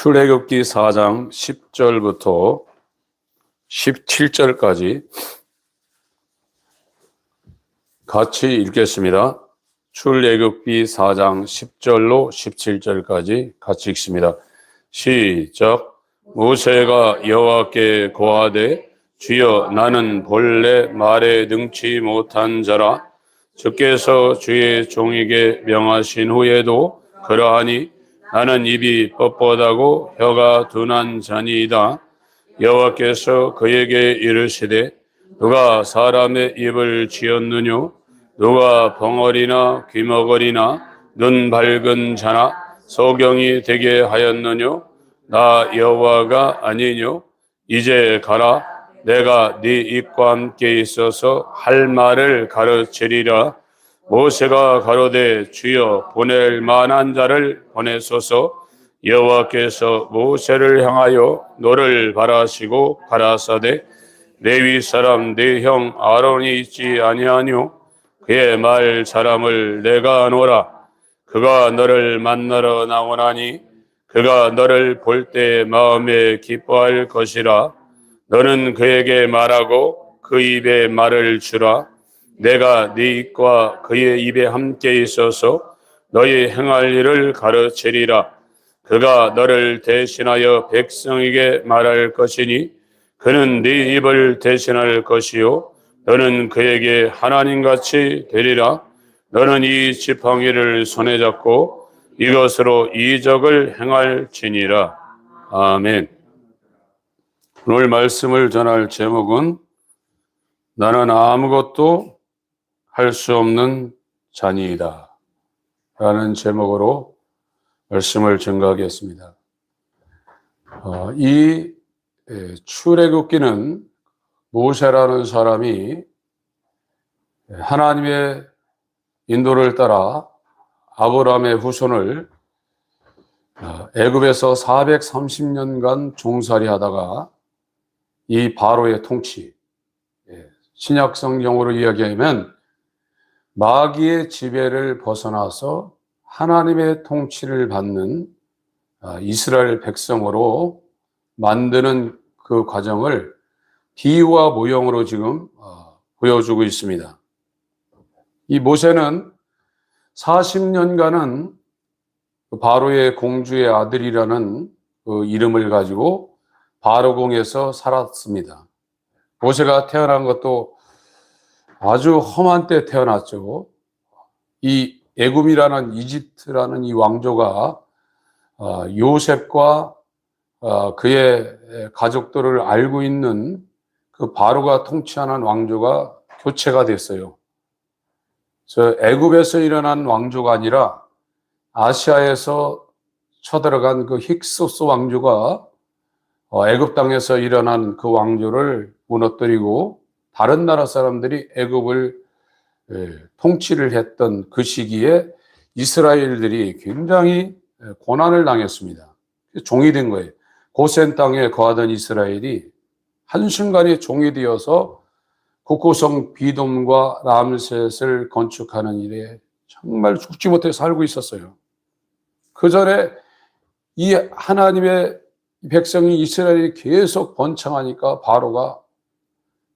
출애굽기 4장 10절부터 17절까지 같이 읽겠습니다. 출애굽기 4장 10절로 17절까지 같이 읽습니다. 시작. 모세가 여호와께 고하되 주여 나는 본래 말에 능치 못한 자라 주께서 주의 종에게 명하신 후에도 그러하니 나는 입이 뻣뻣하고 혀가 둔한 자니이다. 여호와께서 그에게 이르시되 누가 사람의 입을 지었느뇨? 누가 벙어리나 귀머거리나 눈 밝은 자나 소경이 되게 하였느뇨? 나 여호와가 아니뇨? 이제 가라. 내가 네 입과 함께 있어서 할 말을 가르치리라. 모세가 가로되 주여 보낼 만한 자를 보내소서. 여호와께서 모세를 향하여 노를 바라시고 가라사대 레위 사람 네 형 아론이 있지 아니하뇨? 그의 말 사람을 내가 아노라. 그가 너를 만나러 나오나니 그가 너를 볼 때 마음에 기뻐할 것이라. 너는 그에게 말하고 그 입에 말을 주라. 내가 네 입과 그의 입에 함께 있어서 너희 행할 일을 가르치리라. 그가 너를 대신하여 백성에게 말할 것이니 그는 네 입을 대신할 것이요 너는 그에게 하나님같이 되리라. 너는 이 지팡이를 손에 잡고 이것으로 이적을 행할지니라. 아멘. 오늘 말씀을 전할 제목은 나는 아무것도 할 수 없는 자니이다 라는 제목으로 말씀을 증거하겠습니다. 이 출애굽기는 모세라는 사람이 하나님의 인도를 따라 아브라함의 후손을 애굽에서 430년간 종살이 하다가 이 바로의 통치, 신약 성경으로 이야기하면 마귀의 지배를 벗어나서 하나님의 통치를 받는 이스라엘 백성으로 만드는 그 과정을 비유와 모형으로 지금 보여주고 있습니다. 이 모세는 40년간은 바로의 공주의 아들이라는 그 이름을 가지고 바로궁에서 살았습니다. 모세가 태어난 것도 아주 험한 때 태어났죠. 이 애굽이라는 이집트라는 이 왕조가 요셉과 그의 가족들을 알고 있는 그 바로가 통치하는 왕조가 교체가 됐어요. 그래서 애굽에서 일어난 왕조가 아니라 아시아에서 쳐들어간 그 힉소스 왕조가 애굽 땅에서 일어난 그 왕조를 무너뜨리고 다른 나라 사람들이 애굽을 통치를 했던 그 시기에 이스라엘들이 굉장히 고난을 당했습니다. 종이 된 거예요. 고센 땅에 거하던 이스라엘이 한순간에 종이 되어서 국고성 비돔과 람셋을 건축하는 일에 정말 죽지 못해 살고 있었어요. 그 전에 이 하나님의 백성이 이스라엘이 계속 번창하니까 바로가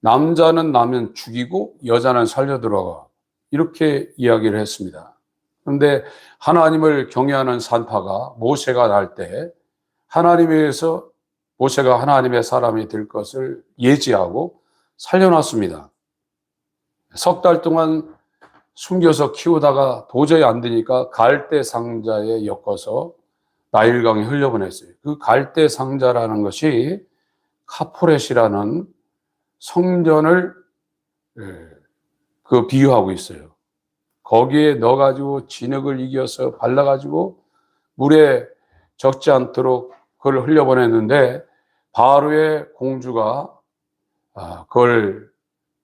남자는 나면 죽이고 여자는 살려 들어가 이렇게 이야기를 했습니다. 그런데 하나님을 경외하는 산파가 모세가 날 때 하나님에 의해서 모세가 하나님의 사람이 될 것을 예지하고 살려놨습니다. 석 달 동안 숨겨서 키우다가 도저히 안 되니까 갈대 상자에 엮어서 나일강에 흘려보냈어요. 그 갈대 상자라는 것이 카포렛이라는 성전을 비유하고 있어요. 거기에 넣어가지고 진흙을 이겨서 발라가지고 물에 적지 않도록 그걸 흘려보냈는데 바로의 공주가 그걸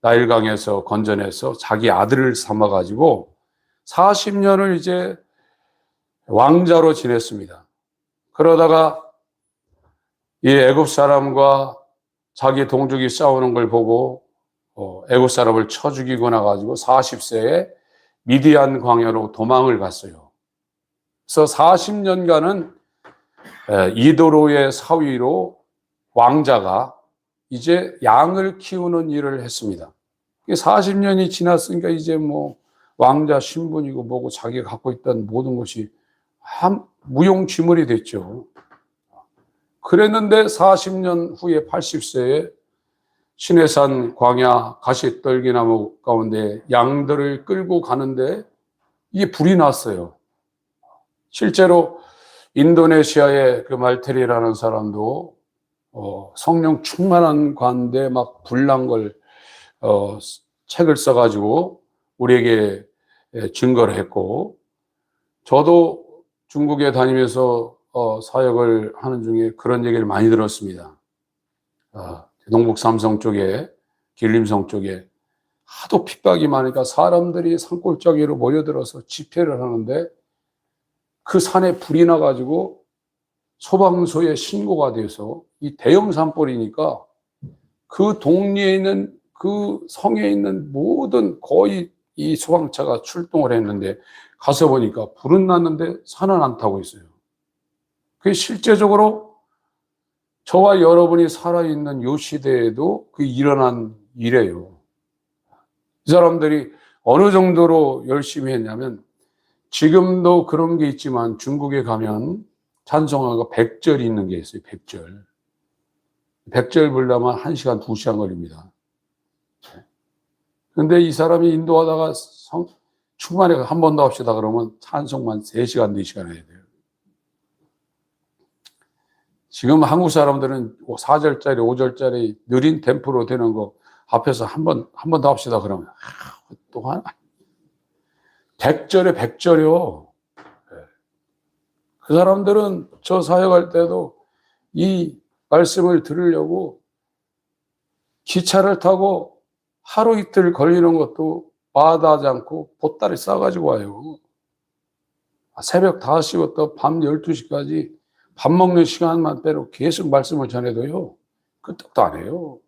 나일강에서 건져내서 자기 아들을 삼아가지고 40년을 이제 왕자로 지냈습니다. 그러다가 이 애굽 사람과 자기 동족이 싸우는 걸 보고 애굽 사람을 쳐 죽이고 나가지고 40세에 미디안 광야로 도망을 갔어요. 그래서 40년간은 이도로의 사위로 왕자가 이제 양을 키우는 일을 했습니다. 40년이 지났으니까 이제 뭐 왕자 신분이고 뭐고 자기가 갖고 있던 모든 것이 무용지물이 됐죠. 그랬는데 40년 후에 80세에 시내산 광야 가시떨기나무 가운데 양들을 끌고 가는데 이게 불이 났어요. 실제로 인도네시아의 그 말테리라는 사람도 성령 충만한 관대 막 불난 걸 책을 써가지고 우리에게 증거를 했고, 저도 중국에 다니면서 사역을 하는 중에 그런 얘기를 많이 들었습니다. 대동북 삼성 쪽에, 길림성 쪽에 하도 핍박이 많으니까 사람들이 산골짜기로 모여들어서 집회를 하는데 그 산에 불이 나가지고 소방서에 신고가 돼서 이 대형 산불이니까 그 동네에 있는 그 성에 있는 모든 거의 이 소방차가 출동을 했는데 가서 보니까 불은 났는데 산은 안 타고 있어요. 그게 실제적으로 저와 여러분이 살아있는 이 시대에도 그 일어난 일이에요. 이 사람들이 어느 정도로 열심히 했냐면 지금도 그런 게 있지만 중국에 가면 찬송가가 100절이 있는 게 있어요. 100절. 100절 부르려면 1시간, 2시간 걸립니다. 근데 이 사람이 인도하다가 충만에 한 번 더 합시다 그러면 찬송만 3시간, 4시간 해야 돼요. 지금 한국 사람들은 4절짜리, 5절짜리 느린 템포로 되는 거 앞에서 한 번 더 합시다 그러면 또 하나. 100절에 100절이요. 그 사람들은 저 사역할 때도 이 말씀을 들으려고 기차를 타고 하루 이틀 걸리는 것도 마다하지 않고 보따리 싸가지고 와요. 새벽 5시부터 밤 12시까지 밥 먹는 시간만 빼로 계속 말씀을 전해도요, 끄떡도 안 해요.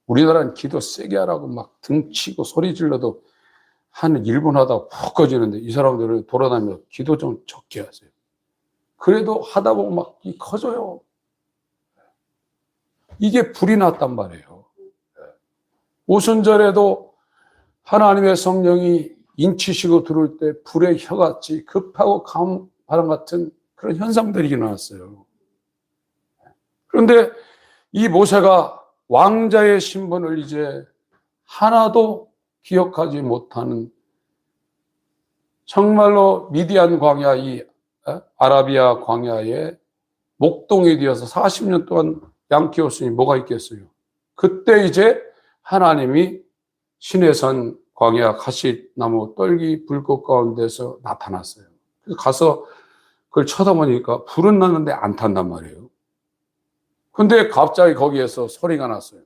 우리나라는 기도 세게 하라고 막 등치고 소리 질러도 한 1분 하다가 푹 꺼지는데 이 사람들은 돌아다니면서 기도 좀 적게 하세요. 그래도 하다 보면 막 커져요. 이게 불이 났단 말이에요. 오순절에도 하나님의 성령이 인치시고 들어올 때 불의 혀같이 급하고 강한 바람 같은 그런 현상들이 일어났어요. 그런데 이 모세가 왕자의 신분을 이제 하나도 기억하지 못하는, 정말로 미디안 광야, 이 아라비아 광야에 목동이 되어서 40년 동안 양 키웠으니 뭐가 있겠어요. 그때 이제 하나님이 시내산 광야 가시나무 떨기 불꽃 가운데서 나타났어요. 그래서 가서 그걸 쳐다보니까 불은 났는데 안 탄단 말이에요. 근데 갑자기 거기에서 소리가 났어요.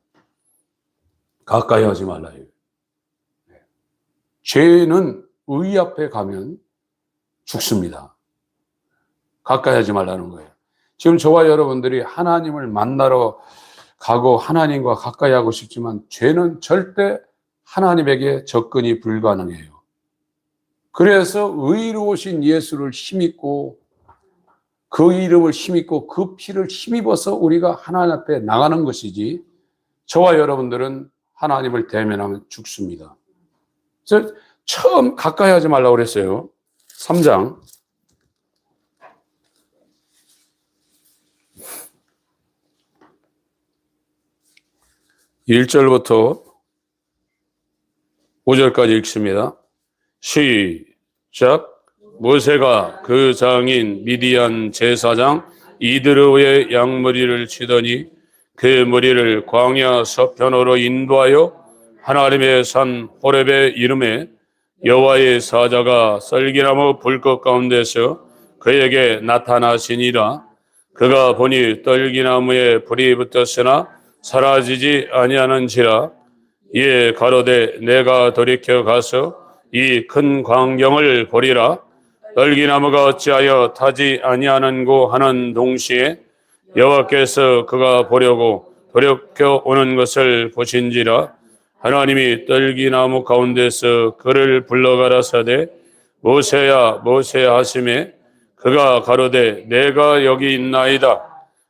가까이 하지 말라. 죄는 의 앞에 가면 죽습니다. 가까이 하지 말라는 거예요. 지금 저와 여러분들이 하나님을 만나러 가고 하나님과 가까이 하고 싶지만 죄는 절대 하나님에게 접근이 불가능해요. 그래서 의로우신 예수를 힘입고 그 이름을 힘입고 그 피를 힘입어서 우리가 하나님 앞에 나가는 것이지, 저와 여러분들은 하나님을 대면하면 죽습니다. 그래서 처음 가까이 하지 말라고 그랬어요. 3장 1절부터 5절까지 읽습니다. 시작. 모세가 그 장인 미디안 제사장 이드로의 양머리를 치더니 그 머리를 광야 서편으로 인도하여 하나님의 산 호렙의 이름에 여호와의 사자가 썰기나무 불꽃 가운데서 그에게 나타나시니라. 그가 보니 떨기나무에 불이 붙었으나 사라지지 아니하는지라. 이에 가로되 내가 돌이켜 가서 이 큰 광경을 보리라. 떨기나무가 어찌하여 타지 아니하는고 하는 동시에 여호와께서 그가 보려고 돌이켜 오는 것을 보신지라. 하나님이 떨기나무 가운데서 그를 불러 가라사대 모세야 모세야 하시매 그가 가로되 내가 여기 있나이다.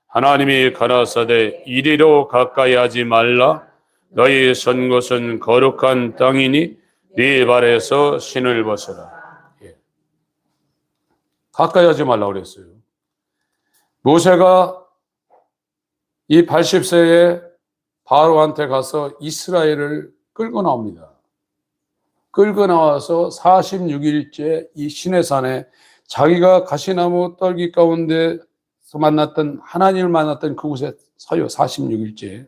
하나님이 가라사대 이리로 가까이 하지 말라. 너희 선 곳은 거룩한 땅이니 네 발에서 신을 벗어라. 가까이 하지 말라고 그랬어요. 모세가 이 80세에 바로한테 가서 이스라엘을 끌고 나옵니다. 끌고 나와서 46일째 이 시내산에 자기가 가시나무 떨기 가운데서 만났던 하나님을 만났던 그곳에 서요. 46일째.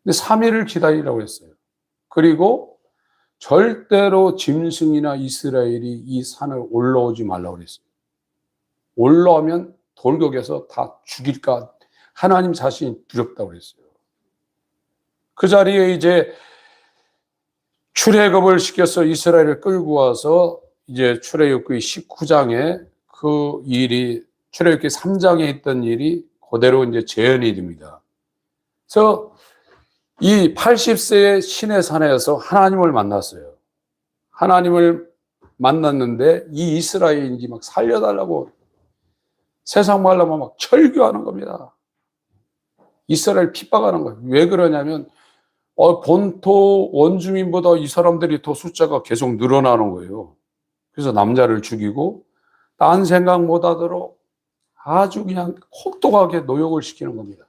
근데 3일을 기다리라고 했어요. 그리고 절대로 짐승이나 이스라엘이 이 산을 올라오지 말라고 그랬어요. 올라오면 돌격해서 다 죽일까 하나님 자신이 두렵다고 그랬어요. 그 자리에 이제 출애굽을 시켜서 이스라엘을 끌고 와서 이제 출애굽기 19장에 그 일이 출애굽기 3장에 있던 일이 그대로 이제 재현이 됩니다. 그래서 이 80세의 시내산에서 하나님을 만났어요. 하나님을 만났는데 이 이스라엘인지 막 살려달라고 세상 말로 막 철교하는 겁니다. 이스라엘 핍박하는 거예요. 왜 그러냐면 본토 원주민보다 이 사람들이 더 숫자가 계속 늘어나는 거예요. 그래서 남자를 죽이고 딴 생각 못하도록 아주 그냥 혹독하게 노역을 시키는 겁니다.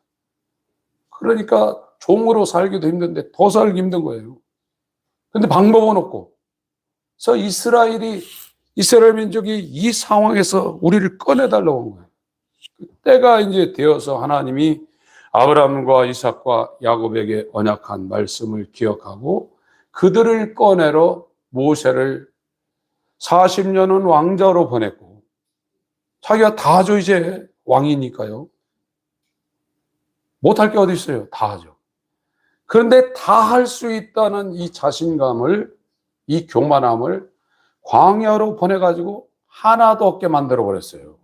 그러니까 종으로 살기도 힘든데 더 살기 힘든 거예요. 근데 방법은 없고. 그래서 이스라엘 민족이 이 상황에서 우리를 꺼내달라고 한 거예요. 때가 이제 되어서 하나님이 아브라함과 이삭과 야곱에게 언약한 말씀을 기억하고 그들을 꺼내러 모세를 40년은 왕자로 보냈고 자기가 다 하죠. 이제 왕이니까요. 못할 게 어디 있어요. 다 하죠. 그런데 다 할 수 있다는 이 자신감을, 이 교만함을 광야로 보내가지고 하나도 없게 만들어버렸어요.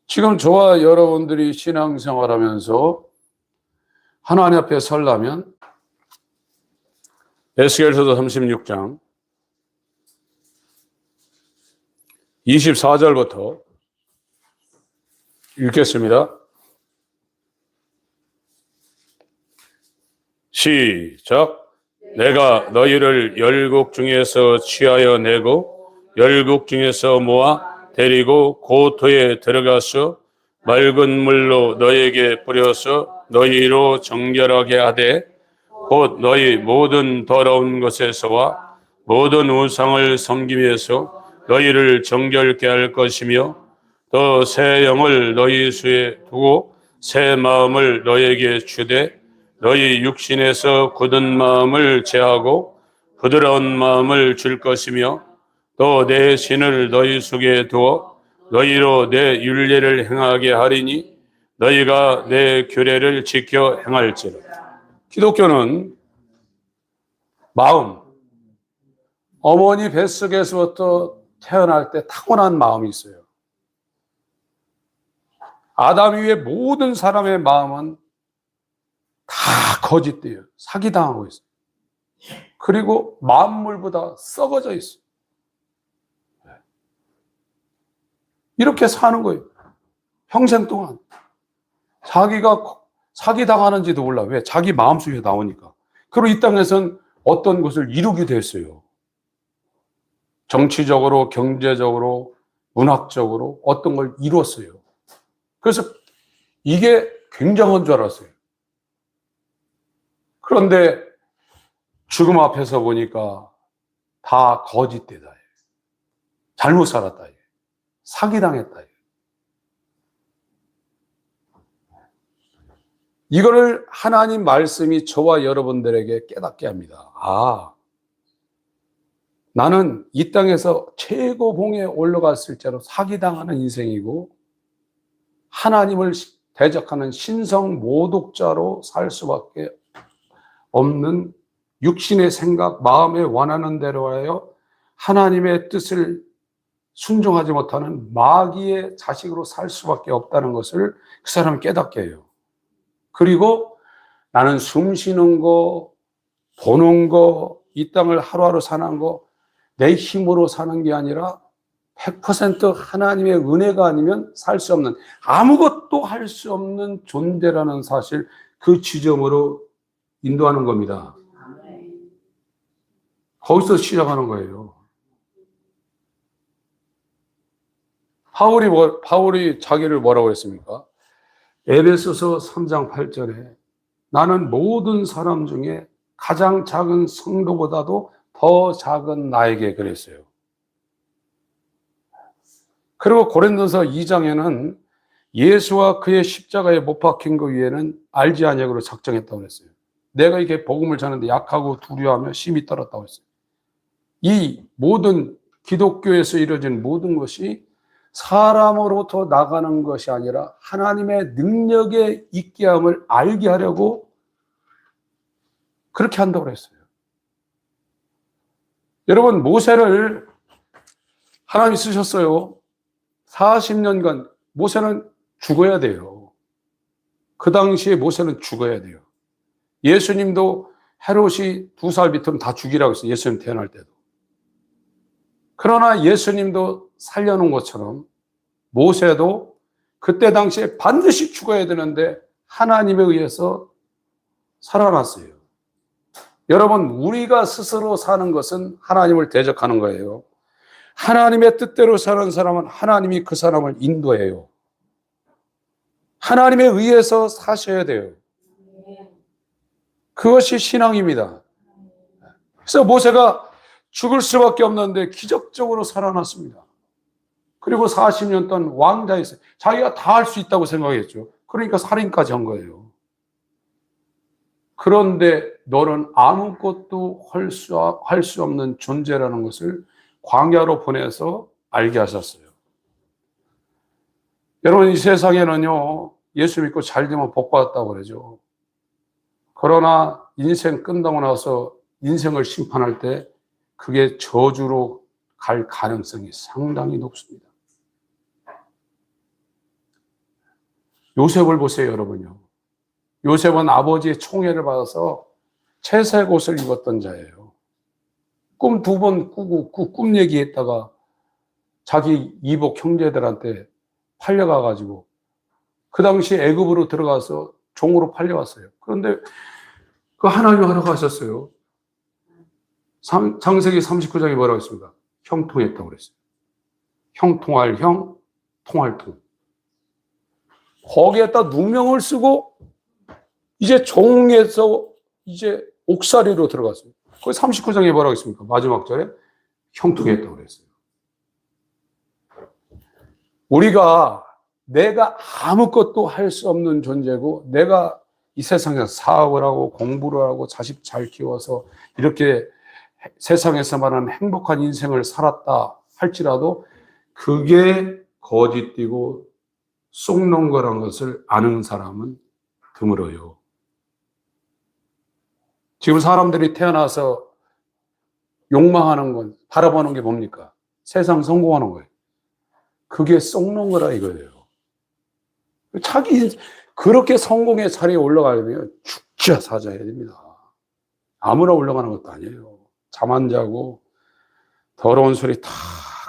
지금 저와 여러분들이 신앙생활하면서 하나님 앞에 서려면 에스겔서도 36장 24절부터 읽겠습니다. 시작. 내가 너희를 열국 중에서 취하여 내고 열국 중에서 모아 데리고 고토에 들어가서 맑은 물로 너희에게 뿌려서 너희로 정결하게 하되 곧 너희 모든 더러운 것에서와 모든 우상을 섬김에서 너희를 정결케 할 것이며 또 새 영을 너희 수에 두고 새 마음을 너희에게 주되 너희 육신에서 굳은 마음을 제하고 부드러운 마음을 줄 것이며 또 내 신을 너희 속에 두어 너희로 내 율례를 행하게 하리니 너희가 내 규례를 지켜 행할지라. 기독교는 마음, 어머니 뱃속에서부터 태어날 때 타고난 마음이 있어요. 아담 이후에 모든 사람의 마음은 다 거짓돼요. 사기당하고 있어요. 그리고 만물보다 썩어져 있어요. 이렇게 사는 거예요. 평생 동안. 자기가 사기당하는지도 몰라. 왜? 자기 마음속에 나오니까. 그리고 이 땅에서는 어떤 것을 이루게 됐어요. 정치적으로, 경제적으로, 문학적으로 어떤 걸 이뤘어요. 그래서 이게 굉장한 줄 알았어요. 그런데 죽음 앞에서 보니까 다 거짓되다. 잘못 살았다. 사기당했다. 이거를 하나님 말씀이 저와 여러분들에게 깨닫게 합니다. 나는 이 땅에서 최고봉에 올라갔을 때로 사기당하는 인생이고 하나님을 대적하는 신성 모독자로 살 수밖에 없는 육신의 생각, 마음에 원하는 대로 하여 하나님의 뜻을 순종하지 못하는 마귀의 자식으로 살 수밖에 없다는 것을 그 사람이 깨닫게 해요. 그리고 나는 숨 쉬는 거, 보는 거, 이 땅을 하루하루 사는 거 내 힘으로 사는 게 아니라 100% 하나님의 은혜가 아니면 살 수 없는, 아무것도 할 수 없는 존재라는 사실, 그 지점으로 인도하는 겁니다. 거기서 시작하는 거예요. 바울이 자기를 뭐라고 했습니까? 에베소서 3장 8절에 나는 모든 사람 중에 가장 작은 성도보다도 더 작은 나에게 그랬어요. 그리고 고린도서 2장에는 예수와 그의 십자가에 못 박힌 것 위에는 알지 아니하기로 작정했다고 그랬어요. 내가 이렇게 복음을 전하는데 약하고 두려워하며 심히 떨었다고 했어요. 이 모든 기독교에서 이루어진 모든 것이 사람으로부터 나가는 것이 아니라 하나님의 능력에 있게 함을 알게 하려고 그렇게 한다고 그랬어요. 여러분, 모세를 하나님이 쓰셨어요. 40년간 모세는 죽어야 돼요. 그 당시에 모세는 죽어야 돼요. 예수님도 헤롯이 2살 밑으면 다 죽이라고 했어요. 예수님 태어날 때도. 그러나 예수님도 살려놓은 것처럼 모세도 그때 당시에 반드시 죽어야 되는데 하나님에 의해서 살아났어요. 여러분, 우리가 스스로 사는 것은 하나님을 대적하는 거예요. 하나님의 뜻대로 사는 사람은 하나님이 그 사람을 인도해요. 하나님에 의해서 사셔야 돼요. 그것이 신앙입니다. 그래서 모세가 죽을 수밖에 없는데 기적적으로 살아났습니다. 그리고 40년 동안 왕자였어요. 자기가 다 할 수 있다고 생각했죠. 그러니까 살인까지 한 거예요. 그런데 너는 아무것도 할 수 없는 존재라는 것을 광야로 보내서 알게 하셨어요. 여러분, 이 세상에는요, 예수 믿고 잘 되면 복 받았다고 그러죠. 그러나 인생 끝나고 나서 인생을 심판할 때 그게 저주로 갈 가능성이 상당히 높습니다. 요셉을 보세요, 여러분요. 요셉은 아버지의 총애를 받아서 채색 옷을 입었던 자예요. 꿈 2번 꾸고 그 꿈 얘기했다가 자기 이복 형제들한테 팔려가가지고 그 당시 애굽으로 들어가서 종으로 팔려왔어요. 그런데 그 하나님 허락하셨어요. 창세기 39장에 뭐라고 했습니까? 형통했다고 그랬어요. 형통할 형, 통할 통. 거기에다 누명을 쓰고 이제 종에서 이제 옥살이로 들어갔어요. 거기 39장에 뭐라고 했습니까? 마지막 절에 형통했다고 그랬어요. 우리가 내가 아무것도 할 수 없는 존재고 내가 이 세상에서 사업을 하고 공부를 하고 자식 잘 키워서 이렇게 세상에서 말하는 행복한 인생을 살았다 할지라도 그게 거짓되고 쏙놓은 거란 것을 아는 사람은 드물어요. 지금 사람들이 태어나서 욕망하는 건, 바라보는 게 뭡니까? 세상 성공하는 거예요. 그게 쏙놓은 거라 이거예요. 자기 그렇게 성공의 자리에 올라가려면 죽자 사자 해야 됩니다. 아무나 올라가는 것도 아니에요. 잠 안 자고 더러운 소리 다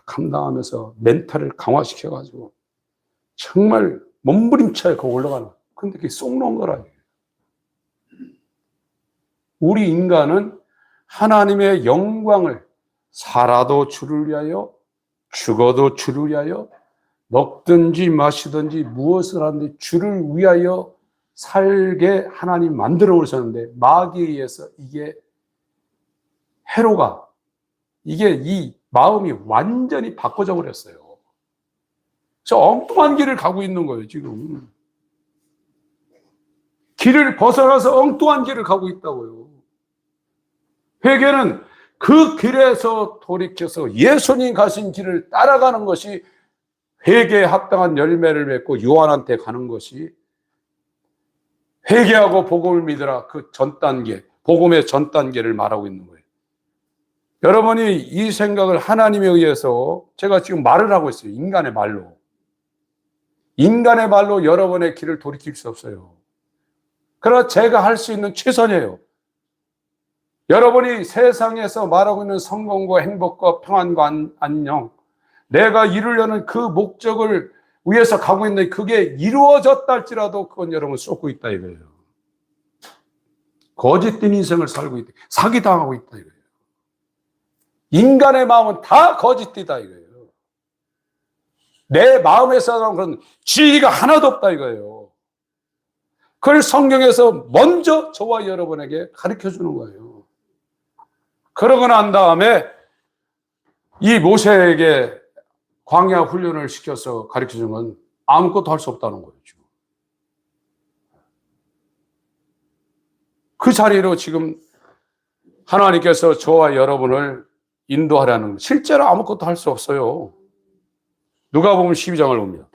감당하면서 멘탈을 강화시켜가지고 정말 몸부림쳐야 올라가는. 근데 그게 쏙놓은 거라. 우리 인간은 하나님의 영광을 살아도 주를 위하여 죽어도 주를 위하여 먹든지 마시든지 무엇을 하든지 주를 위하여 살게 하나님 만들어 오셨는데 마귀에 의해서 이게 해로가 이게 이 마음이 완전히 바꿔져 버렸어요. 그래서 엉뚱한 길을 가고 있는 거예요, 지금. 길을 벗어나서 엉뚱한 길을 가고 있다고요. 회개는 그 길에서 돌이켜서 예수님 가신 길을 따라가는 것이 회개에 합당한 열매를 맺고 요한한테 가는 것이 회개하고 복음을 믿으라 그 전 단계, 복음의 전 단계를 말하고 있는 거예요. 여러분이 이 생각을 하나님에 의해서 제가 지금 말을 하고 있어요. 인간의 말로. 인간의 말로 여러분의 길을 돌이킬 수 없어요. 그러나 제가 할 수 있는 최선이에요. 여러분이 세상에서 말하고 있는 성공과 행복과 평안과 안녕, 내가 이루려는 그 목적을 위해서 가고 있는데 그게 이루어졌다 할지라도 그건 여러분 쏟고 있다 이거예요. 거짓된 인생을 살고 있다. 사기당하고 있다 이거예요. 인간의 마음은 다 거짓이다 이거예요. 내 마음에서 나오는 그런 진리가 하나도 없다 이거예요. 그걸 성경에서 먼저 저와 여러분에게 가르쳐 주는 거예요. 그러고 난 다음에 이 모세에게 광야 훈련을 시켜서 가르쳐 주는 건 아무것도 할 수 없다는 거예요. 지금. 그 자리로 지금 하나님께서 저와 여러분을 인도하라는 거예요. 실제로 아무것도 할 수 없어요. 누가복음 12장을 봅니다.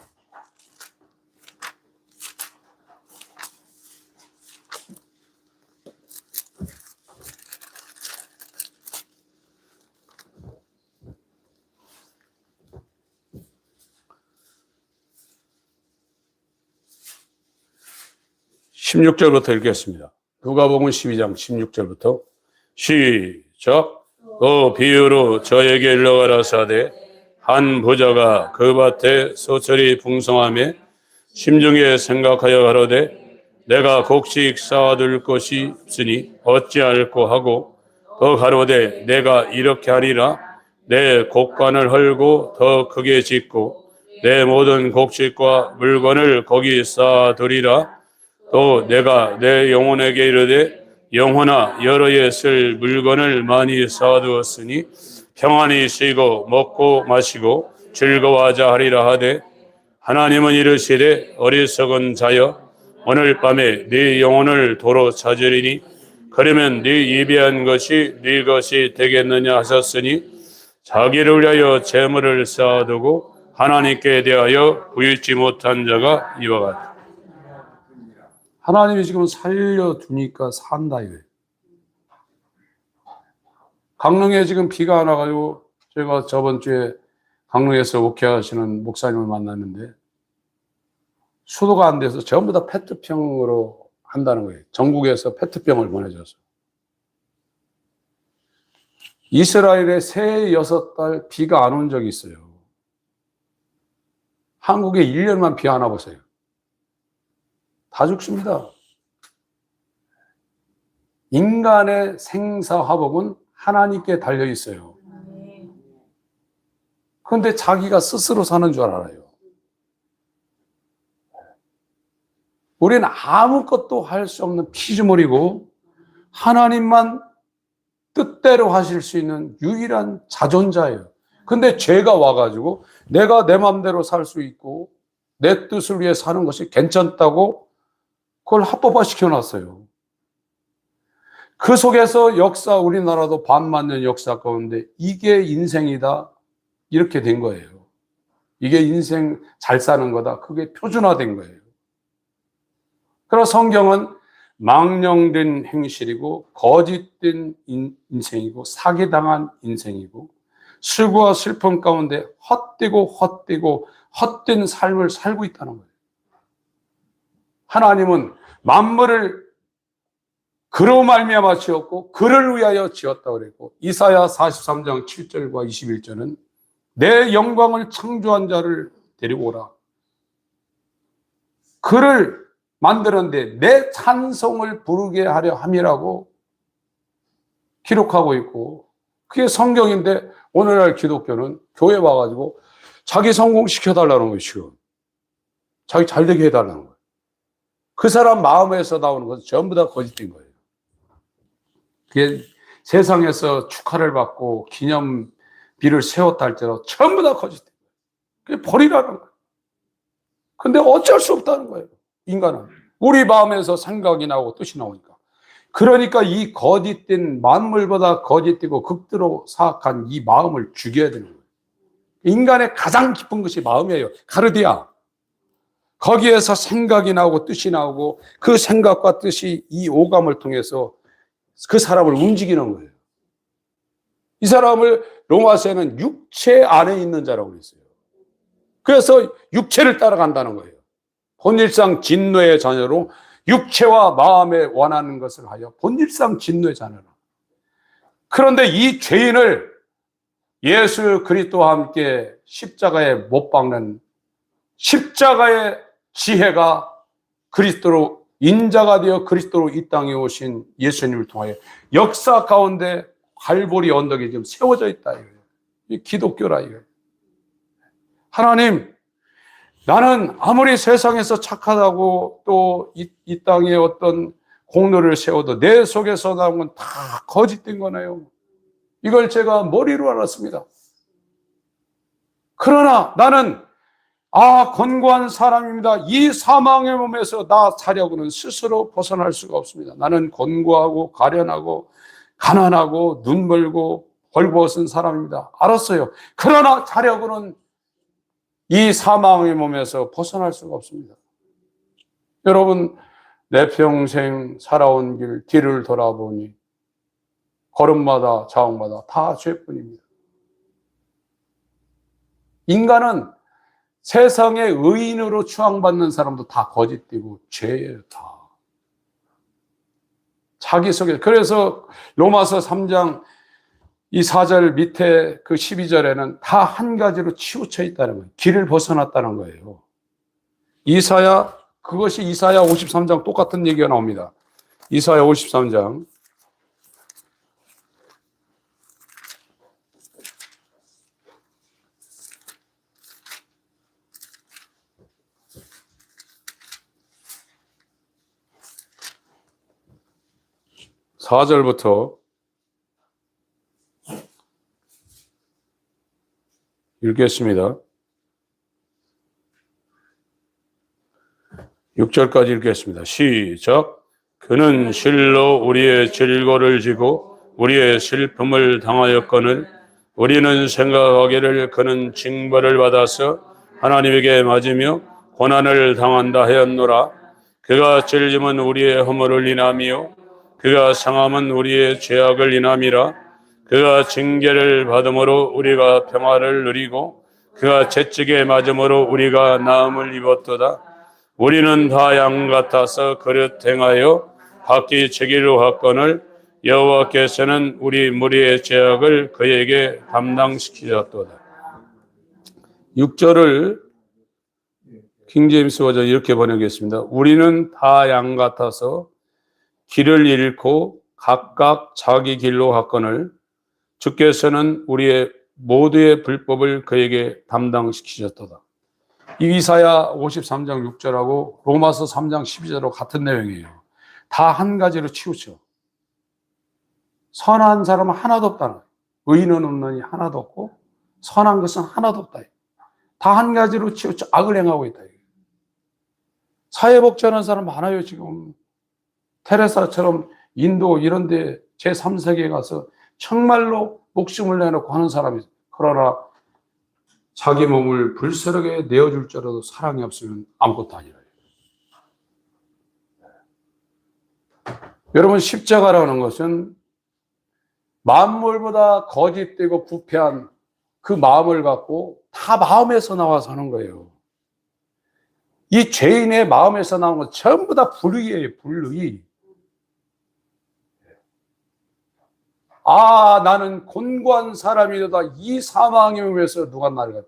16절부터 읽겠습니다. 누가복음 12장 16절부터 시작. 또 비유로 저에게 일러가라사대 한 부자가 그 밭에 소철이 풍성함에 심중에 생각하여 가로되 내가 곡식 쌓아둘 것이 없으니 어찌할꼬 하고 또 가로되 내가 이렇게 하리라 내 곡간을 헐고 더 크게 짓고 내 모든 곡식과 물건을 거기 쌓아두리라. 또 내가 내 영혼에게 이르되 영혼아 여러에 쓸 물건을 많이 쌓아두었으니 평안히 쉬고 먹고 마시고 즐거워하자 하리라 하되 하나님은 이르시되 어리석은 자여 오늘 밤에 네 영혼을 도로 찾으리니 그러면 네 예비한 것이 네 것이 되겠느냐 하셨으니 자기를 위하여 재물을 쌓아두고 하나님께 대하여 부유치 못한 자가 이와 같다. 하나님이 지금 살려두니까 산다 이거예요. 강릉에 지금 비가 안 와가지고 제가 저번 주에 강릉에서 목회하시는 목사님을 만났는데 수도가 안 돼서 전부 다 페트병으로 한다는 거예요. 전국에서 페트병을 보내줘서. 이스라엘에 새 6달 비가 안 온 적이 있어요. 한국에 1년만 비 안 와보세요. 다 죽습니다. 인간의 생사화복은 하나님께 달려 있어요. 그런데 자기가 스스로 사는 줄 알아요. 우리는 아무것도 할 수 없는 피조물이고 하나님만 뜻대로 하실 수 있는 유일한 자존자예요. 근데 죄가 와가지고 내가 내 마음대로 살 수 있고 내 뜻을 위해 사는 것이 괜찮다고 그걸 합법화 시켜놨어요. 그 속에서 역사, 우리나라도 반만년 역사 가운데 이게 인생이다 이렇게 된 거예요. 이게 인생 잘 사는 거다. 그게 표준화된 거예요. 그래서 성경은 망령된 행실이고 거짓된 인생이고 사기당한 인생이고 수고와 슬픔 가운데 헛되고 헛된 삶을 살고 있다는 거예요. 하나님은 만물을 그로 말미암아 지었고 그를 위하여 지었다고 그랬고 이사야 43장 7절과 21절은 내 영광을 창조한 자를 데리고 오라. 그를 만들었는데 내 찬송을 부르게 하려 함이라고 기록하고 있고 그게 성경인데 오늘날 기독교는 교회 와가지고 자기 성공시켜달라는 거예요. 지금 자기 잘되게 해달라는 거예요. 그 사람 마음에서 나오는 것은 전부 다 거짓된 거예요. 그게 세상에서 축하를 받고 기념비를 세웠다 할지라도 전부 다 거짓된 거예요. 그게 버리라는 거예요. 근데 어쩔 수 없다는 거예요. 인간은. 우리 마음에서 생각이 나오고 뜻이 나오니까. 그러니까 이 거짓된 만물보다 거짓되고 극도로 사악한 이 마음을 죽여야 되는 거예요. 인간의 가장 깊은 것이 마음이에요. 가르디아. 거기에서 생각이 나오고 뜻이 나오고 그 생각과 뜻이 이 오감을 통해서 그 사람을 움직이는 거예요. 이 사람을 로마서에는 육체 안에 있는 자라고 그랬어요. 그래서 육체를 따라간다는 거예요. 본질상 진노의 자녀로 육체와 마음에 원하는 것을 하여 본질상 진노의 자녀라. 그런데 이 죄인을 예수 그리스도와 함께 십자가에 못 박는 십자가의 지혜가 그리스도로 인자가 되어 그리스도로 이 땅에 오신 예수님을 통하여 역사 가운데 갈보리 언덕에 지금 세워져 있다 이거예요. 이 기독교라 이거예요. 하나님, 나는 아무리 세상에서 착하다고 또 이 땅에 어떤 공로를 세워도 내 속에서 나온 건 다 거짓된 거네요. 이걸 제가 머리로 알았습니다. 그러나 나는 권고한 사람입니다. 이 사망의 몸에서 나 사려고는 스스로 벗어날 수가 없습니다. 나는 권고하고 가련하고 가난하고 눈 멀고 벌거벗은 사람입니다. 알았어요. 그러나 자려고는 이 사망의 몸에서 벗어날 수가 없습니다. 여러분, 내 평생 살아온 길을 돌아보니 걸음마다 자옥마다 다 죄뿐입니다. 인간은 세상의 의인으로 추앙받는 사람도 다 거짓되고 죄예요, 다. 자기 속에. 그래서 로마서 3장 이 4절 밑에 그 12절에는 다 한 가지로 치우쳐 있다는 거예요. 길을 벗어났다는 거예요. 그것이 이사야 53장 똑같은 얘기가 나옵니다. 이사야 53장. (4절부터) 읽겠습니다. 6절까지 읽겠습니다. 시작. 그는 실로 우리의 질고를 지고 우리의 슬픔을 당하였거늘 우리는 생각하기를 그는 징벌을 받아서 하나님에게 맞으며 고난을 당한다 하였노라. 그가 찔림은 우리의 허물을 인하며 그가 상함은 우리의 죄악을 인함이라. 그가 징계를 받음으로 우리가 평화를 누리고 그가 채찍에 맞음으로 우리가 나음을 입었도다. 우리는 다 양 같아서 그릇 행하여 각기 제기로 하거늘 여호와께서는 우리 무리의 죄악을 그에게 담당시키셨도다. 6절을 킹제임스 버전 이렇게 번역했습니다. 우리는 다 양 같아서 길을 잃고 각각 자기 길로 갔거늘 주께서는 우리의 모두의 불법을 그에게 담당시키셨도다. 이사야 53장 6절하고 로마서 3장 12절하고 같은 내용이에요. 다 한 가지로 치우쳐. 선한 사람은 하나도 없다는 거예요. 의인은 없느니 하나도 없고 선한 것은 하나도 없다. 다 한 가지로 치우쳐 악을 행하고 있다. 사회복지하는 사람 많아요. 지금 테레사처럼 인도 이런 데 제3세계에 가서 정말로 목숨을 내놓고 하는 사람이 있어요. 그러나 자기 몸을 불사르게 내어줄 줄 알아도 사랑이 없으면 아무것도 아니라. 여러분, 십자가라는 것은 만물보다 거짓되고 부패한 그 마음을 갖고 다 마음에서 나와서 하는 거예요. 이 죄인의 마음에서 나온 건 전부 다 불의예요, 불의. 나는 곤고한 사람이다. 이 사망의 몸에서 누가 나를 갖다.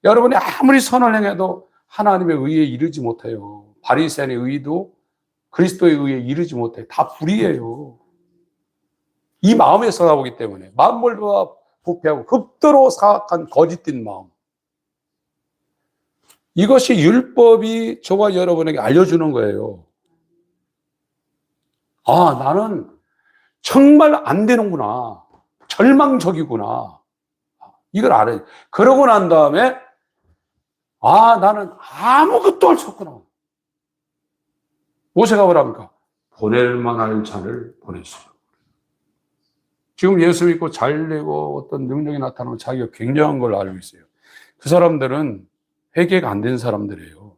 여러분이 아무리 선을 행해도 하나님의 의에 이르지 못해요. 바리새인의 의도 그리스도의 의에 이르지 못해요. 다 불의예요. 이 마음에서 나오기 때문에 만물보다 부패하고 흡도로 사악한 거짓된 마음. 이것이 율법이 저와 여러분에게 알려주는 거예요. 나는 정말 안 되는구나. 절망적이구나. 이걸 알아요. 그러고 난 다음에 나는 아무것도 할 수 없구나. 모세가 뭐랍니까? 보낼 만할 자를 보냈어요. 지금 예수 믿고 잘 되고 어떤 능력이 나타나면 자기가 굉장한 걸 알고 있어요. 그 사람들은 회개가 안 된 사람들이에요.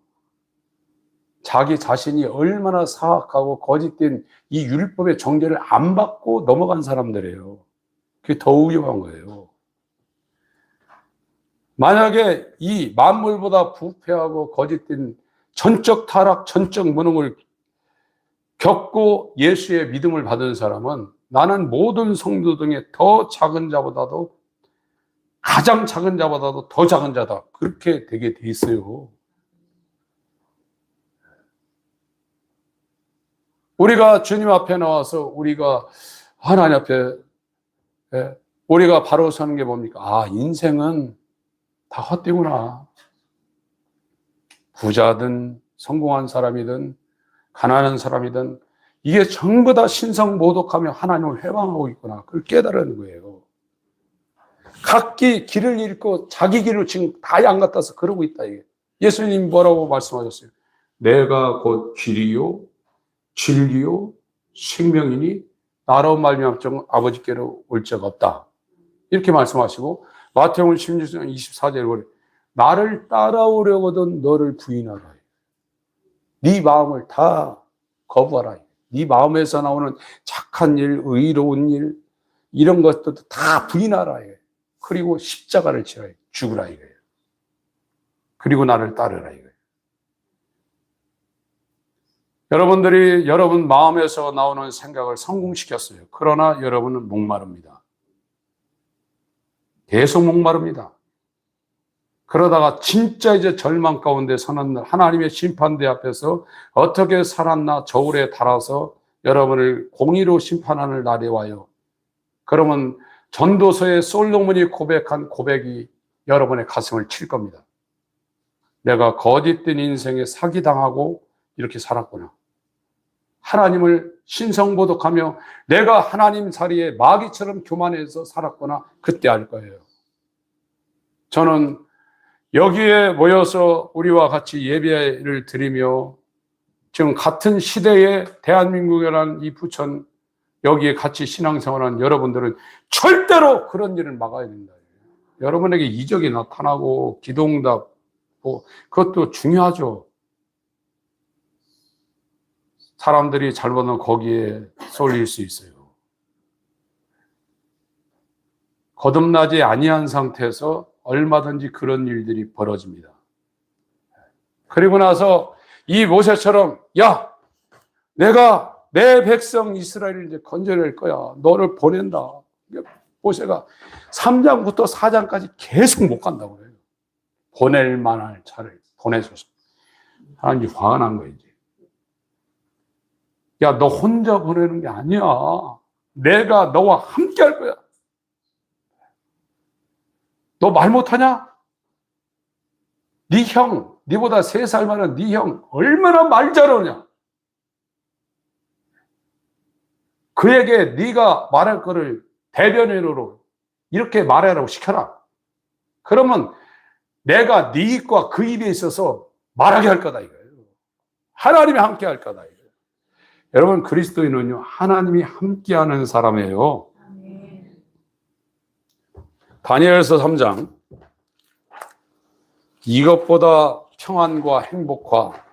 자기 자신이 얼마나 사악하고 거짓된 이 율법의 정죄를 안 받고 넘어간 사람들이에요. 그게 더 위험한 거예요. 만약에 이 만물보다 부패하고 거짓된 전적 타락, 전적 무능을 겪고 예수의 믿음을 받은 사람은 나는 모든 성도 중에 더 작은 자보다도, 가장 작은 자보다도 더 작은 자다, 그렇게 되게 돼 있어요. 우리가 주님 앞에 나와서 우리가 하나님 앞에 우리가 바로 서는 게 뭡니까? 아, 인생은 다 헛되구나. 부자든 성공한 사람이든 가난한 사람이든 이게 전부 다 신성모독하며 하나님을 회방하고 있구나, 그걸 깨달은 거예요. 각기 길을 잃고 자기 길을 지금 다 양 같아서 그러고 있다, 이게. 예수님 뭐라고 말씀하셨어요? 내가 곧 길이요 진리요 생명이니 나로 말미암아 아버지께로 올 적 없다, 이렇게 말씀하시고, 마태복음 16장 24절에 그래, 나를 따라오려거든 너를 부인하라. 네 마음을 다 거부하라. 네 마음에서 나오는 착한 일, 의로운 일, 이런 것들도 다 부인하라. 그리고 십자가를 지라, 죽으라 이거예요. 그리고 나를 따르라 이거예요. 여러분들이 여러분 마음에서 나오는 생각을 성공시켰어요. 그러나 여러분은 목마릅니다. 계속 목마릅니다. 그러다가 진짜 이제 절망 가운데 서는 날, 하나님의 심판대 앞에서 어떻게 살았나 저울에 달아서 여러분을 공의로 심판하는 날이 와요. 그러면 전도서의 솔로몬이 고백한 고백이 여러분의 가슴을 칠 겁니다. 내가 거짓된 인생에 사기당하고 이렇게 살았구나. 하나님을 신성모독하며 내가 하나님 자리에 마귀처럼 교만해서 살았구나. 그때 알 거예요. 저는 여기에 모여서 우리와 같이 예배를 드리며 지금 같은 시대에 대한민국이라는 이 부천, 여기에 같이 신앙생활하는 여러분들은 절대로 그런 일을 막아야 된다. 여러분에게 이적이 나타나고 기도응답, 그것도 중요하죠. 사람들이 잘못하면 거기에 쏠릴 수 있어요. 거듭나지 아니한 상태에서 얼마든지 그런 일들이 벌어집니다. 그리고 나서 이 모세처럼, 야, 내가 내 백성 이스라엘을 이제 건져낼 거야. 너를 보낸다. 모세가 3장부터 4장까지 계속 못 간다고 그래요. 보낼 만한 차를 보내줘서. 하나님이 화가 난 거예요, 이제. 야, 너 혼자 보내는 게 아니야. 내가 너와 함께 할 거야. 너 말 못하냐? 네 형, 네보다 3살 많은 네 형 얼마나 말 잘하냐? 그에게 네가 말할 거를 대변인으로 이렇게 말하라고 시켜라. 그러면 내가 네 입과 그 입에 있어서 말하게 할 거다 이거예요. 하나님이 함께 할 거다 이거예요. 여러분, 그리스도인은요, 하나님이 함께하는 사람이에요. 다니엘서 3장, 이것보다 평안과 행복과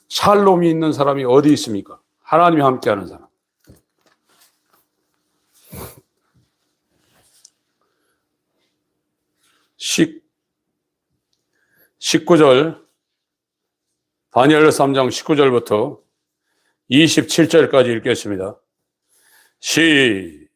샬롬이 있는 사람이 어디 있습니까? 하나님이 함께하는 사람. 19절, 다니엘서 3장 19절부터 27절까지 읽겠습니다. 시작.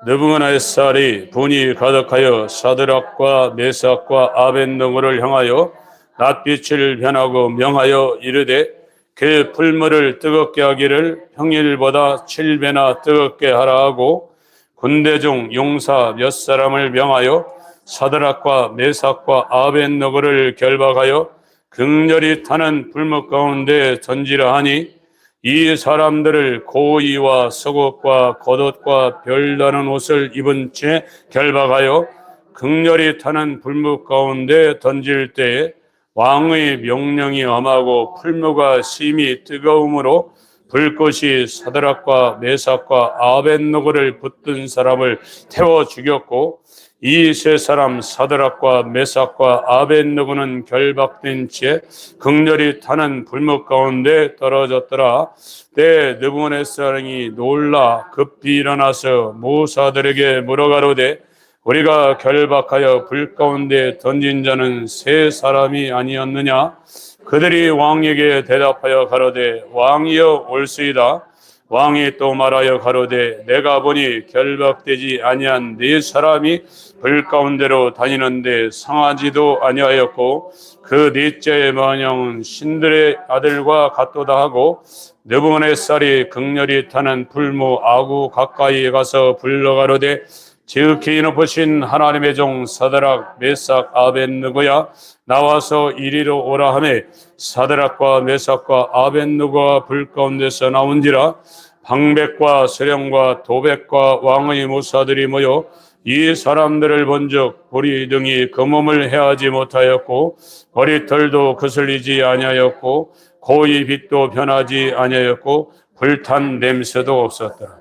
느부갓네살이 분이 가득하여 사드락과 메삭과 아벳느고를 향하여 낯빛을 변하고 명하여 이르되 그 풀물을 뜨겁게 하기를 평일보다 7배나 뜨겁게 하라 하고 군대 중 용사 몇 사람을 명하여 사드락과 메삭과 아벳느고를 결박하여 극렬히 타는 불목 가운데 던지라 하니 이 사람들을 고이와 속옷과 겉옷과 별다른 옷을 입은 채 결박하여 극렬히 타는 불목 가운데 던질 때에 왕의 명령이 엄하고 풀무가 심히 뜨거움으로 불꽃이 사드락과 메삭과 아벳느고를 붙든 사람을 태워 죽였고 이 3사람 사드락과 메삭과 아벳느고는 결박된 채 극렬히 타는 불목 가운데 떨어졌더라. 때 느부갓네살이 놀라 급히 일어나서 모사들에게 물어가로되 우리가 결박하여 불 가운데 던진 자는 3사람이 아니었느냐? 그들이 왕에게 대답하여 가로되 왕이여 올수이다. 왕이 또 말하여 가로되 내가 보니 결박되지 아니한 네 사람이 불 가운데로 다니는데 상하지도 아니하였고 그 넷째 마냥 신들의 아들과 같도다 하고 느부갓네살이 극렬히 타는 불모 아구 가까이에 가서 불러가로되 지극히 높으신 하나님의 종 사드락 메삭 아벳느고야 나와서 이리로 오라 하매 사드락과 메삭과 아벳느고가 불 가운데서 나온지라. 방백과 수령과 도백과 왕의 무사들이 모여 이 사람들을 본즉 불이 등이 그 몸을 해하지 못하였고 머리털도 거슬리지 아니하였고 고의 빛도 변하지 아니하였고 불탄 냄새도 없었더라.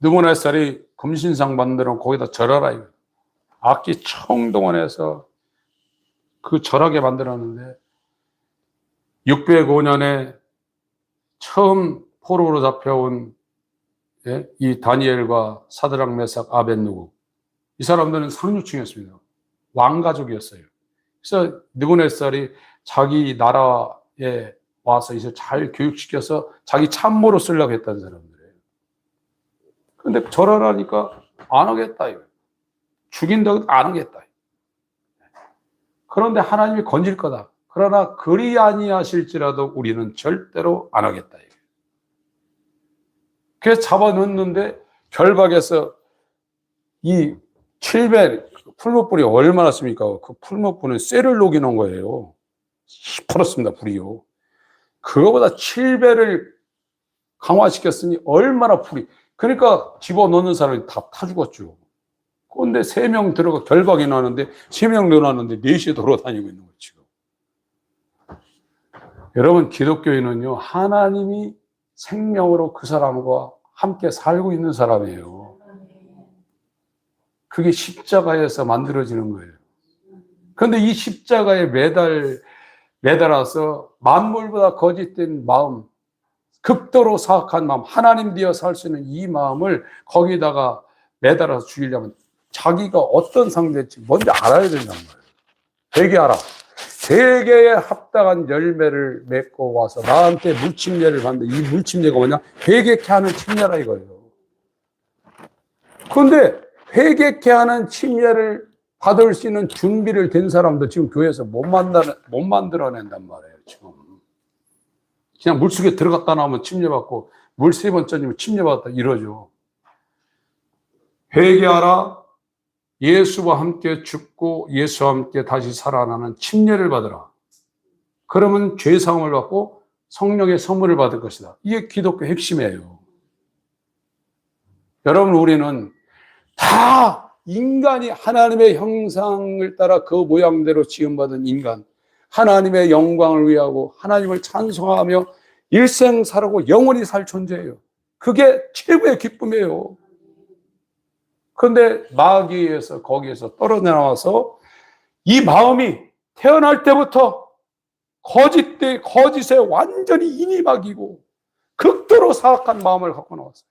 느부갓네살이 금신상 만들어 거기다 절하라 이거. 악기 총동원해서 그 절하게 만들었는데 605년에 처음 포로로 잡혀온 이 다니엘과 사드락 메삭 아벳느고 이 사람들은 상류층이었습니다. 왕가족이었어요. 그래서 느부갓네살이 자기 나라에 와서 이제 잘 교육시켜서 자기 참모로 쓰려고 했다는 사람들이에요. 그런데 절하라니까 안 하겠다 이거. 죽인다고 안 하겠다. 그런데 하나님이 건질 거다. 그러나 그리 아니하실지라도 우리는 절대로 안 하겠다. 그래서 잡아넣는데 결박에서 이 7배 풀무불이 얼마나 씁니까? 그 풀무불은 쇠를 녹이는 거예요. 시퍼렇습니다, 불이요. 그거보다 7배를 강화시켰으니 얼마나 불이. 그러니까 집어넣는 사람이 다 타 죽었죠. 그런데 3명 들어가 결박이 나는데 3명 넣어놨는데 4시 돌아다니고 있는 거죠, 지금. 여러분, 기독교인은요, 하나님이 생명으로 그 사람과 함께 살고 있는 사람이에요. 그게 십자가에서 만들어지는 거예요. 그런데 이 십자가에 매달아서 만물보다 거짓된 마음, 극도로 사악한 마음, 하나님 되어 살 수 있는 이 마음을 거기다가 매달아서 죽이려면 자기가 어떤 상대인지 먼저 알아야 된다는 거예요. 회개하라. 회개에 합당한 열매를 맺고 와서 나한테 물침례를 받는데 이 물침례가 뭐냐? 회개케 하는 침례라 이거예요. 그런데 회개케 하는 침례를 받을 수 있는 준비를 된 사람도 지금 교회에서 못 만들어낸단 말이에요, 지금. 그냥 물속에 들어갔다 나오면 침례받고 물 3번째면 침례받았다 이러죠. 회개하라. 예수와 함께 죽고 예수와 함께 다시 살아나는 침례를 받으라. 그러면 죄사함을 받고 성령의 선물을 받을 것이다. 이게 기독교 핵심이에요. 여러분, 우리는 다 인간이 하나님의 형상을 따라 그 모양대로 지음받은 인간, 하나님의 영광을 위하고 하나님을 찬송하며 일생 살고 영원히 살 존재예요. 그게 최고의 기쁨이에요. 그런데 마귀에서 거기에서 떨어져 나와서 이 마음이 태어날 때부터 거짓에 완전히 인이 박이고 극도로 사악한 마음을 갖고 나왔어요.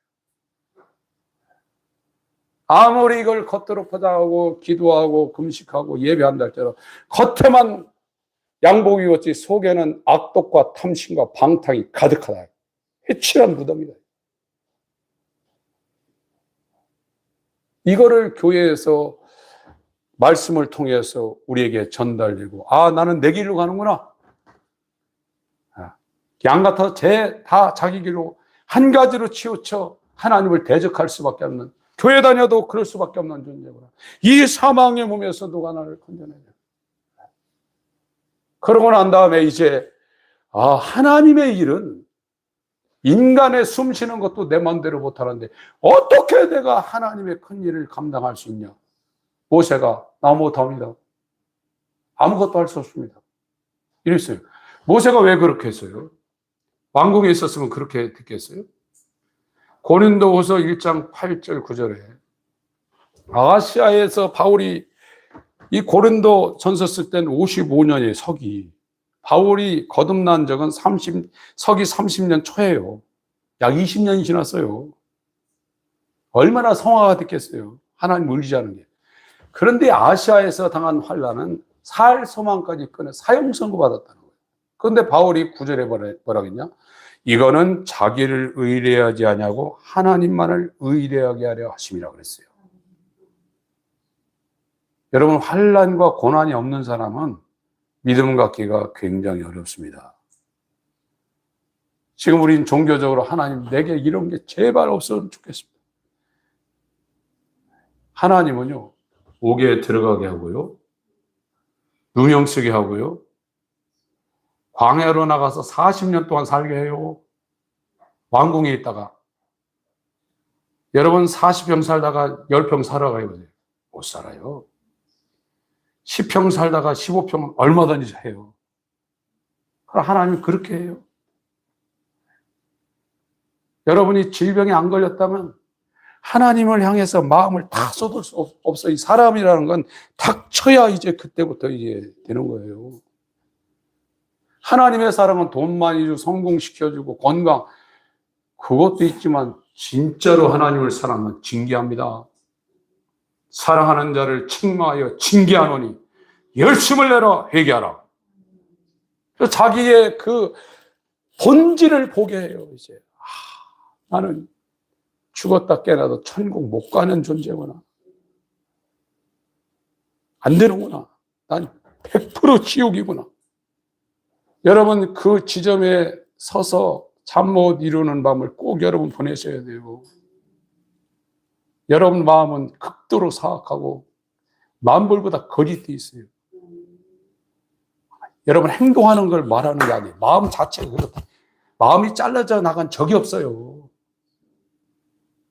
아무리 이걸 겉으로 포장하고 기도하고 금식하고 예배한다 할지라도 겉에만 양복 입었지 속에는 악독과 탐심과 방탕이 가득하다. 해칠한 무덤이다. 이거를 교회에서 말씀을 통해서 우리에게 전달되고, 아, 나는 내 길로 가는구나. 양 같아서 다 자기 길로 한 가지로 치우쳐 하나님을 대적할 수밖에 없는, 교회 다녀도 그럴 수밖에 없는 존재구나. 이 사망의 몸에서 누가 나를 건져내냐. 그러고 난 다음에 이제, 아, 하나님의 일은 인간의 숨 쉬는 것도 내 마음대로 못하는데 어떻게 내가 하나님의 큰 일을 감당할 수 있냐. 모세가 나 못합니다. 아무것도 할 수 없습니다. 이랬어요. 모세가 왜 그렇게 했어요? 왕궁에 있었으면 그렇게 듣겠어요? 고린도후서 1장 8절 9절에 아시아에서 바울이 이 고린도 전서 쓸 때는 55년의 서기, 바울이 거듭난 적은 서기 30년 초예요. 약 20년이 지났어요. 얼마나 성화가 됐겠어요. 하나님 의지하는 게. 그런데 아시아에서 당한 환난은 살 소망까지 끊어 사형 선고받았다는 거예요. 그런데 바울이 9절에 뭐라 했냐? 이거는 자기를 의뢰하지 아니하고 하나님만을 의뢰하게 하려 하심이라 그랬어요. 여러분, 환난과 고난이 없는 사람은 믿음 갖기가 굉장히 어렵습니다. 지금 우린 종교적으로 하나님 내게 이런 게 제발 없으면 좋겠습니다. 하나님은요, 옥에 들어가게 하고요, 누명 쓰게 하고요, 광야로 나가서 40년 동안 살게 해요. 왕궁에 있다가. 여러분 40평 살다가 10평 살아가요? 못 살아요. 10평 살다가 15평 얼마든지 해요. 하나님이 그렇게 해요. 여러분이 질병에 안 걸렸다면 하나님을 향해서 마음을 다 쏟을 수 없어요. 이 사람이라는 건 닥쳐야 이제 그때부터 이제 되는 거예요. 하나님의 사랑은 돈 많이 주고 성공시켜주고 건강, 그것도 있지만 진짜로 하나님을 사랑하면 징계합니다. 사랑하는 자를 책망하여 징계하노니 열심을 내라 회개하라. 자기의 그 본질을 보게 해요. 이제 나는 죽었다 깨어나도 천국 못 가는 존재구나. 안 되는구나. 난 100% 지옥이구나. 여러분 그 지점에 서서 잠 못 이루는 밤을 꼭 여러분 보내셔야 돼요. 여러분 마음은 극도로 사악하고 만물보다 거짓돼 있어요. 여러분 행동하는 걸 말하는 게 아니에요. 마음 자체가 그렇다. 마음이 잘라져 나간 적이 없어요.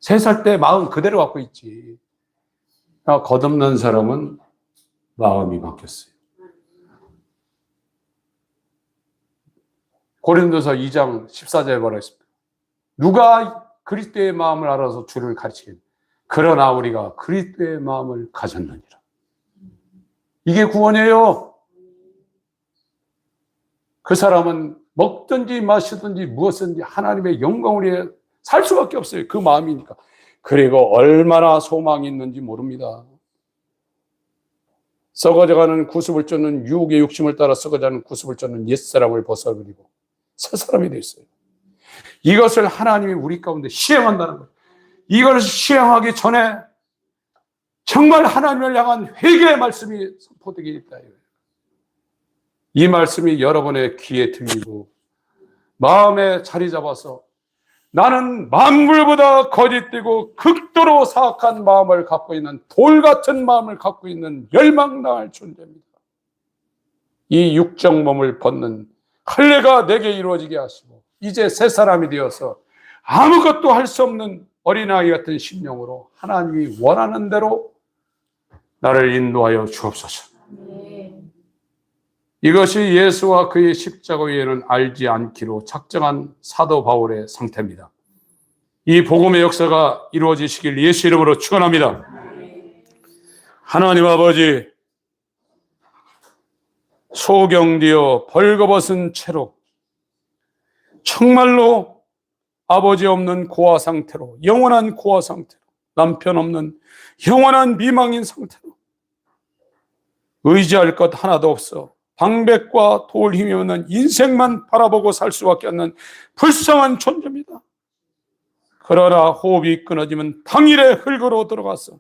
3살 때 마음 그대로 갖고 있지. 거듭난 사람은 마음이 바뀌었어요. 고린도서 2장 14절에 뭐라 했습니까? 누가 그리스도의 마음을 알아서 주를 가르치겠느냐? 그러나 우리가 그리스도의 마음을 가졌느니라. 이게 구원이에요. 그 사람은 먹든지 마시든지 무엇든지 하나님의 영광을 위해 살 수밖에 없어요. 그 마음이니까. 그리고 얼마나 소망이 있는지 모릅니다. 썩어져가는 구습을 쫓는 유혹의 욕심을 따라 썩어져가는 구습을 쫓는 옛사람을 벗어버리고 새 사람이 됐어요. 이것을 하나님이 우리 가운데 시행한다는 거예요. 이걸 시행하기 전에 정말 하나님을 향한 회개의 말씀이 선포되게 있다. 이 말씀이 여러분의 귀에 들리고 마음에 자리 잡아서 나는 만물보다 거짓되고 극도로 사악한 마음을 갖고 있는 돌 같은 마음을 갖고 있는 멸망당할 존재입니다. 이 육적 몸을 벗는 할례가 내게 이루어지게 하시고 이제 새 사람이 되어서 아무것도 할 수 없는 어린아이 같은 심령으로 하나님이 원하는 대로 나를 인도하여 주옵소서. 이것이 예수와 그의 십자가 외에는 알지 않기로 작정한 사도 바울의 상태입니다. 이 복음의 역사가 이루어지시길 예수 이름으로 축원합니다. 하나님 아버지, 소경되어 벌거벗은 채로 정말로 아버지 없는 고아 상태로, 영원한 고아 상태로, 남편 없는 영원한 미망인 상태로 의지할 것 하나도 없어 방백과 도울 힘이 없는 인생만 바라보고 살 수밖에 없는 불쌍한 존재입니다. 그러나 호흡이 끊어지면 당일에 흙으로 들어가서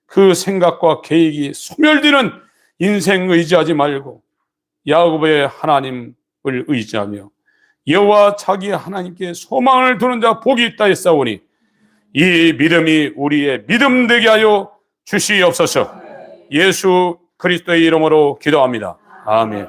그 생각과 계획이 소멸되는 인생 의지하지 말고 야곱의 하나님을 의지하며 여호와 자기 하나님께 소망을 두는 자 복이 있다 했사오니 이 믿음이 우리의 믿음 되게 하여 주시옵소서. 예수 그리스도의 이름으로 기도합니다. 아멘.